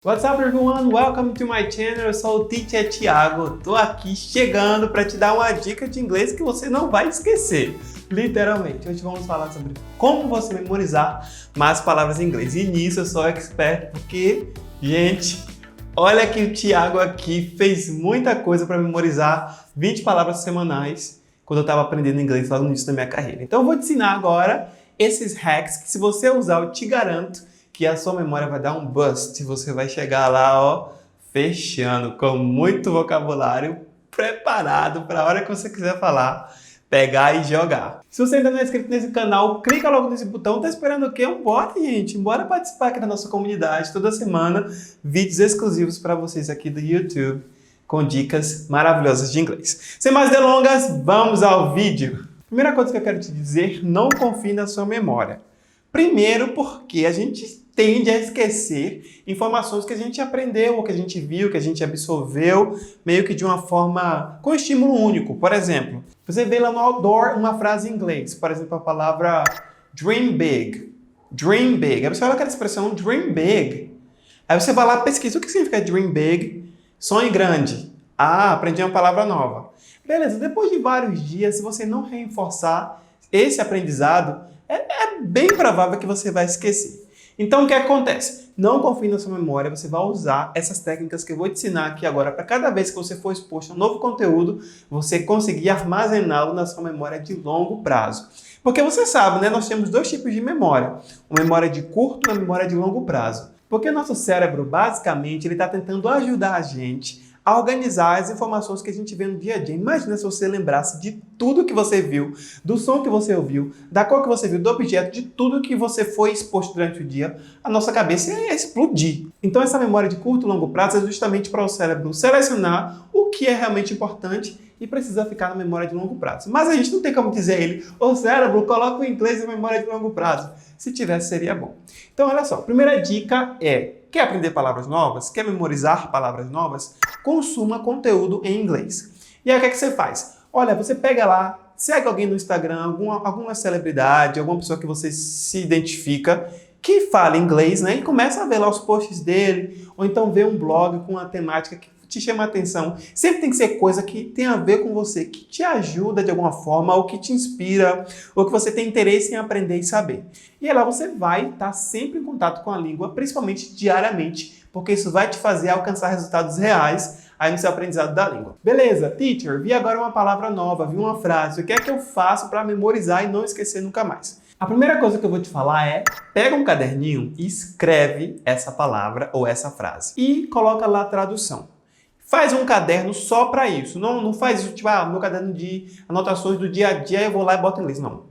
What's up everyone? Welcome to my channel. Eu sou o Teacher Thiago. Tô aqui chegando para te dar uma dica de inglês que você não vai esquecer. Literalmente. Hoje vamos falar sobre como você memorizar mais palavras em inglês. E nisso eu sou expert porque, gente, olha que o Thiago aqui fez muita coisa para memorizar 20 palavras semanais quando eu estava aprendendo inglês logo no início da minha carreira. Então eu vou te ensinar agora esses hacks que, se você usar, eu te garanto que a sua memória vai dar um bust. Você vai chegar lá, ó, fechando, com muito vocabulário preparado para a hora que você quiser falar, pegar e jogar. Se você ainda não é inscrito nesse canal, clica logo nesse botão. Tá esperando o quê? Bora, gente. Bora participar aqui da nossa comunidade. Toda semana, vídeos exclusivos para vocês aqui do YouTube, com dicas maravilhosas de inglês. Sem mais delongas, vamos ao vídeo. Primeira coisa que eu quero te dizer, não confie na sua memória. Primeiro porque a gente tende a esquecer informações que a gente aprendeu, ou que a gente viu, que a gente absorveu, meio que de uma forma com estímulo único. Por exemplo, você vê lá no outdoor uma frase em inglês, por exemplo, a palavra dream big. Dream big. Aí você olha aquela expressão dream big. Aí você vai lá e pesquisa o que significa dream big, sonhe grande. Ah, aprendi uma palavra nova. Beleza, depois de vários dias, se você não reforçar esse aprendizado, é bem provável que você vai esquecer. Então, o que acontece? Não confie na sua memória, você vai usar essas técnicas que eu vou te ensinar aqui agora para cada vez que você for exposto a um novo conteúdo, você conseguir armazená-lo na sua memória de longo prazo. Porque você sabe, né? Nós temos dois tipos de memória. Uma memória de curto e uma memória de longo prazo. Porque o nosso cérebro, basicamente, ele está tentando ajudar a gente a organizar as informações que a gente vê no dia a dia. Imagina se você lembrasse de tudo que você viu, do som que você ouviu, da cor que você viu, do objeto, de tudo que você foi exposto durante o dia, a nossa cabeça ia explodir. Então essa memória de curto e longo prazo é justamente para o cérebro selecionar o que é realmente importante e precisa ficar na memória de longo prazo. Mas a gente não tem como dizer a ele, ô cérebro, coloca o inglês na memória de longo prazo. Se tivesse, seria bom. Então olha só, a primeira dica é: quer aprender palavras novas? Quer memorizar palavras novas? Consuma conteúdo em inglês. E aí o que é que você faz? Olha, você pega lá, segue alguém no Instagram, alguma celebridade, alguma pessoa que você se identifica, que fala inglês, né? E começa a ver lá os posts dele, ou então vê um blog com uma temática que te chama a atenção. Sempre tem que ser coisa que tem a ver com você, que te ajuda de alguma forma, ou que te inspira, ou que você tem interesse em aprender e saber. E aí lá você vai estar sempre em contato com a língua, principalmente diariamente, porque isso vai te fazer alcançar resultados reais aí no seu aprendizado da língua. Beleza, teacher, vi agora uma palavra nova, vi uma frase, o que é que eu faço para memorizar e não esquecer nunca mais? A primeira coisa que eu vou te falar é, pega um caderninho e escreve essa palavra ou essa frase e coloca lá a tradução. Faz um caderno só para isso. Não faz isso, tipo, meu caderno de anotações do dia a dia, eu vou lá e boto em inglês. Não.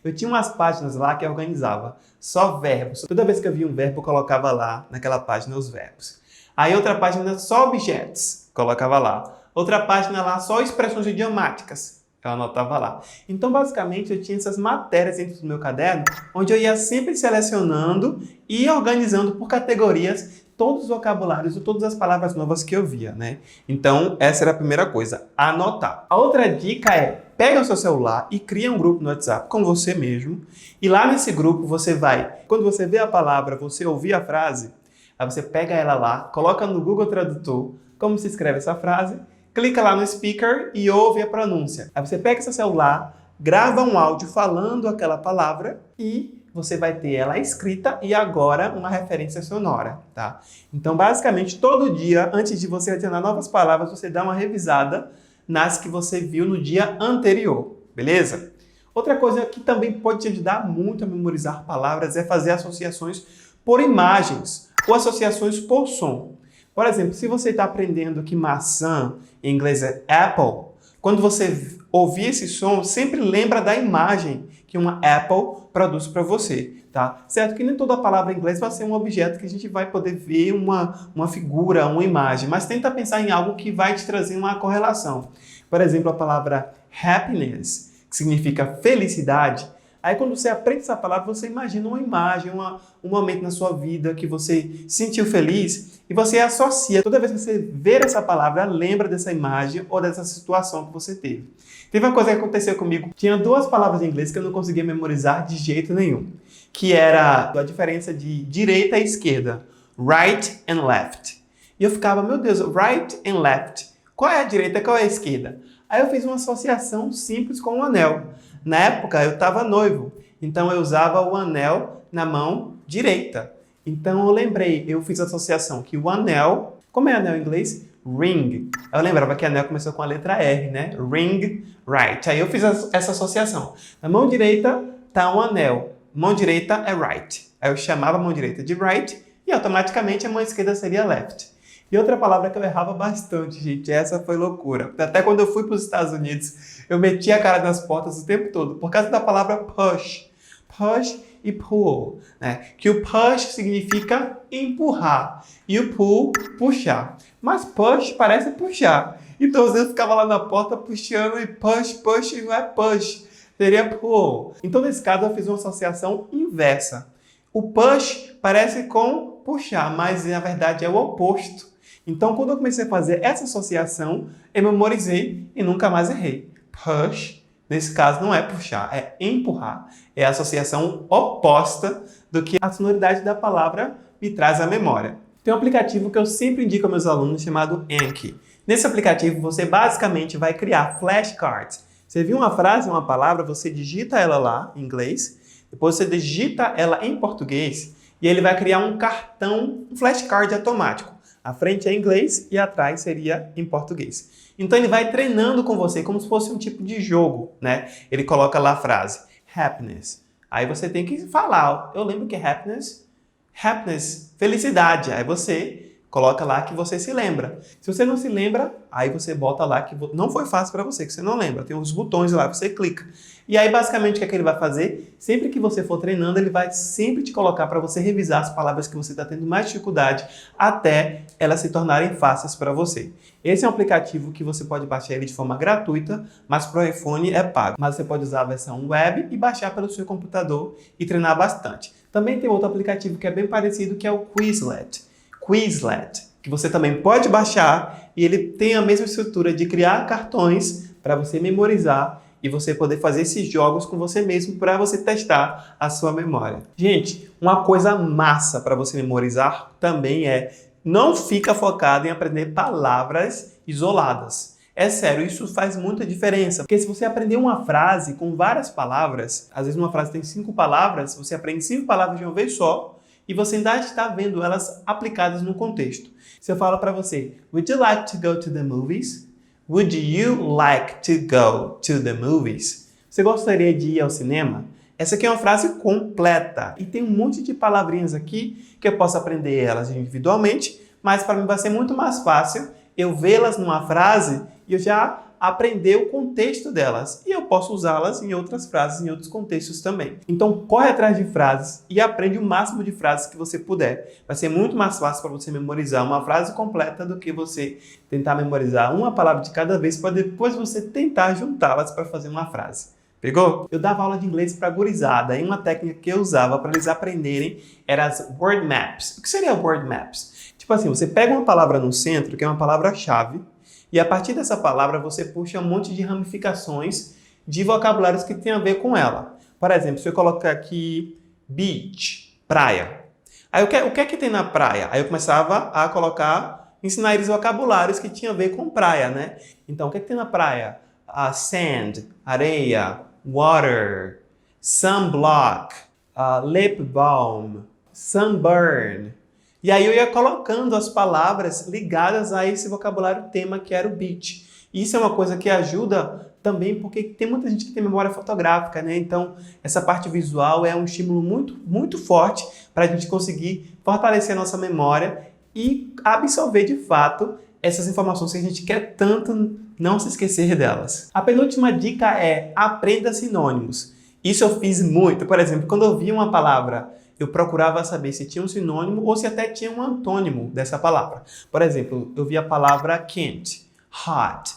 Eu tinha umas páginas lá que eu organizava só verbos. Toda vez que eu via um verbo, eu colocava lá naquela página os verbos. Aí outra página só objetos, colocava lá. Outra página lá só expressões idiomáticas, eu anotava lá. Então, basicamente, eu tinha essas matérias dentro do meu caderno, onde eu ia sempre selecionando e organizando por categorias todos os vocabulários e todas as palavras novas que eu via, né? Então, essa era a primeira coisa, anotar. A outra dica é, pega o seu celular e cria um grupo no WhatsApp com você mesmo. E lá nesse grupo você vai, quando você vê a palavra, você ouvir a frase, aí você pega ela lá, coloca no Google Tradutor como se escreve essa frase, clica lá no speaker e ouve a pronúncia. Aí você pega seu celular, grava um áudio falando aquela palavra e você vai ter ela escrita e agora uma referência sonora, tá? Então, basicamente, todo dia, antes de você adicionar novas palavras, você dá uma revisada nas que você viu no dia anterior, beleza? Outra coisa que também pode te ajudar muito a memorizar palavras é fazer associações por imagens ou associações por som. Por exemplo, se você está aprendendo que maçã em inglês é apple, quando você ouvir esse som, sempre lembra da imagem que uma apple produz para você, tá? Certo que nem toda palavra em inglês vai ser um objeto que a gente vai poder ver uma figura, uma imagem, mas tenta pensar em algo que vai te trazer uma correlação. Por exemplo, a palavra happiness, que significa felicidade, Aí quando você aprende essa palavra, você imagina uma imagem, um momento na sua vida que você se sentiu feliz e você associa. Toda vez que você ver essa palavra, lembra dessa imagem ou dessa situação que você teve. Teve uma coisa que aconteceu comigo. Tinha duas palavras em inglês que eu não conseguia memorizar de jeito nenhum. Que era a diferença de direita e esquerda. Right and left. E eu ficava, meu Deus, right and left. Qual é a direita, qual é a esquerda? Aí eu fiz uma associação simples com o anel. Na época eu estava noivo, então eu usava o anel na mão direita. Então eu lembrei, eu fiz a associação que o anel, como é anel em inglês? Ring. Eu lembrava que anel começou com a letra R, né? Ring, right. Aí eu fiz essa associação. Na mão direita tá um anel, mão direita é right. Aí eu chamava a mão direita de right e automaticamente a mão esquerda seria left. E outra palavra que eu errava bastante, gente, essa foi loucura. Até quando eu fui para os Estados Unidos, eu meti a cara nas portas o tempo todo, por causa da palavra push. Push e pull, né? Que o push significa empurrar e o pull, puxar. Mas push parece puxar. Então, às vezes, eu ficava lá na porta puxando e push, e não é push, seria pull. Então, nesse caso, eu fiz uma associação inversa. O push parece com puxar, mas na verdade é o oposto. Então, quando eu comecei a fazer essa associação, eu memorizei e nunca mais errei. Push, nesse caso, não é puxar, é empurrar. É a associação oposta do que a sonoridade da palavra me traz à memória. Tem um aplicativo que eu sempre indico aos meus alunos chamado Anki. Nesse aplicativo, você basicamente vai criar flashcards. Você viu uma frase, uma palavra, você digita ela lá em inglês, depois você digita ela em português e ele vai criar um cartão, um flashcard automático. A frente é em inglês e atrás seria em português. Então ele vai treinando com você como se fosse um tipo de jogo, né? Ele coloca lá a frase happiness. Aí você tem que falar. Eu lembro que happiness, felicidade. Aí você coloca lá que você se lembra. Se você não se lembra, aí você bota lá que não foi fácil para você, que você não lembra. Tem uns botões lá, você clica. E aí, basicamente, o que é que ele vai fazer? Sempre que você for treinando, ele vai sempre te colocar para você revisar as palavras que você está tendo mais dificuldade até elas se tornarem fáceis para você. Esse é um aplicativo que você pode baixar ele de forma gratuita, mas para o iPhone é pago. Mas você pode usar a versão web e baixar pelo seu computador e treinar bastante. Também tem outro aplicativo que é bem parecido, que é o Quizlet. Quizlet, que você também pode baixar e ele tem a mesma estrutura de criar cartões para você memorizar e você poder fazer esses jogos com você mesmo para você testar a sua memória. Gente, uma coisa massa para você memorizar também é não fica focado em aprender palavras isoladas. É sério, isso faz muita diferença, porque se você aprender uma frase com várias palavras, às vezes uma frase tem 5 palavras, você aprende 5 palavras de uma vez só, e você ainda está vendo elas aplicadas no contexto. Se eu falo para você, would you like to go to the movies? Would you like to go to the movies? Você gostaria de ir ao cinema? Essa aqui é uma frase completa e tem um monte de palavrinhas aqui que eu posso aprender elas individualmente, mas para mim vai ser muito mais fácil eu vê-las numa frase e eu já aprender o contexto delas. E eu posso usá-las em outras frases, em outros contextos também. Então, corre atrás de frases e aprende o máximo de frases que você puder. Vai ser muito mais fácil para você memorizar uma frase completa do que você tentar memorizar uma palavra de cada vez para depois você tentar juntá-las para fazer uma frase. Pegou? Eu dava aula de inglês para gurizada e uma técnica que eu usava para eles aprenderem era as word maps. O que seria word maps? Tipo assim, você pega uma palavra no centro, que é uma palavra-chave, e a partir dessa palavra você puxa um monte de ramificações de vocabulários que tem a ver com ela. Por exemplo, se eu colocar aqui beach, praia. Aí o que é que tem na praia? Aí eu começava a ensinar eles vocabulários que tinham a ver com praia, né? Então, o que é que tem na praia? Sand, areia, water, sunblock, lip balm, sunburn. E aí eu ia colocando as palavras ligadas a esse vocabulário tema que era o beach. E isso é uma coisa que ajuda também porque tem muita gente que tem memória fotográfica, né? Então, essa parte visual é um estímulo muito, muito forte para a gente conseguir fortalecer a nossa memória e absorver de fato essas informações que a gente quer tanto não se esquecer delas. A penúltima dica é aprenda sinônimos. Isso eu fiz muito. Por exemplo, quando eu via uma palavra, eu procurava saber se tinha um sinônimo ou se até tinha um antônimo dessa palavra. Por exemplo, eu vi a palavra quente, hot.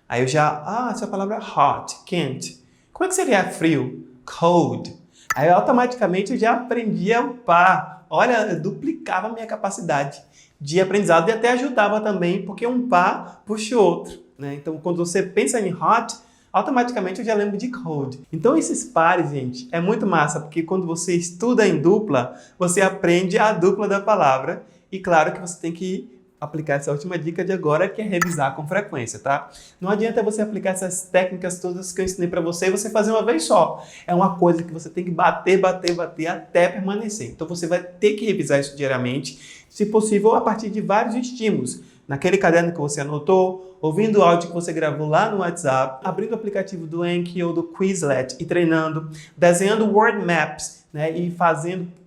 Aí eu já, essa palavra é hot, quente. Como é que seria frio? Cold. Aí automaticamente eu já aprendia o par. Olha, eu duplicava a minha capacidade de aprendizado e até ajudava também, porque um par puxa o outro, né? Então, quando você pensa em hot, automaticamente eu já lembro de cold. Então, esses pares, gente, é muito massa, porque quando você estuda em dupla, você aprende a dupla da palavra. E claro que você tem que aplicar essa última dica de agora, que é revisar com frequência, tá? Não adianta você aplicar essas técnicas todas que eu ensinei para você e você fazer uma vez só. É uma coisa que você tem que bater até permanecer. Então você vai ter que revisar isso diariamente, se possível a partir de vários estímulos. Naquele caderno que você anotou, ouvindo o áudio que você gravou lá no WhatsApp, abrindo o aplicativo do Anki ou do Quizlet e treinando, desenhando word maps, né, e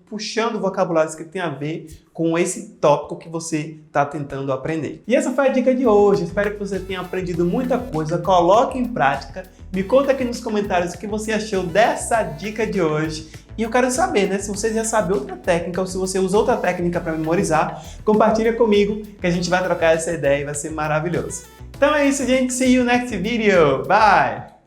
puxando vocabulários que tem a ver com esse tópico que você está tentando aprender. E essa foi a dica de hoje. Espero que você tenha aprendido muita coisa. Coloque em prática. Me conta aqui nos comentários o que você achou dessa dica de hoje. E eu quero saber, né, se você já sabe outra técnica ou se você usa outra técnica para memorizar, compartilha comigo que a gente vai trocar essa ideia e vai ser maravilhoso. Então é isso, gente. See you next video. Bye!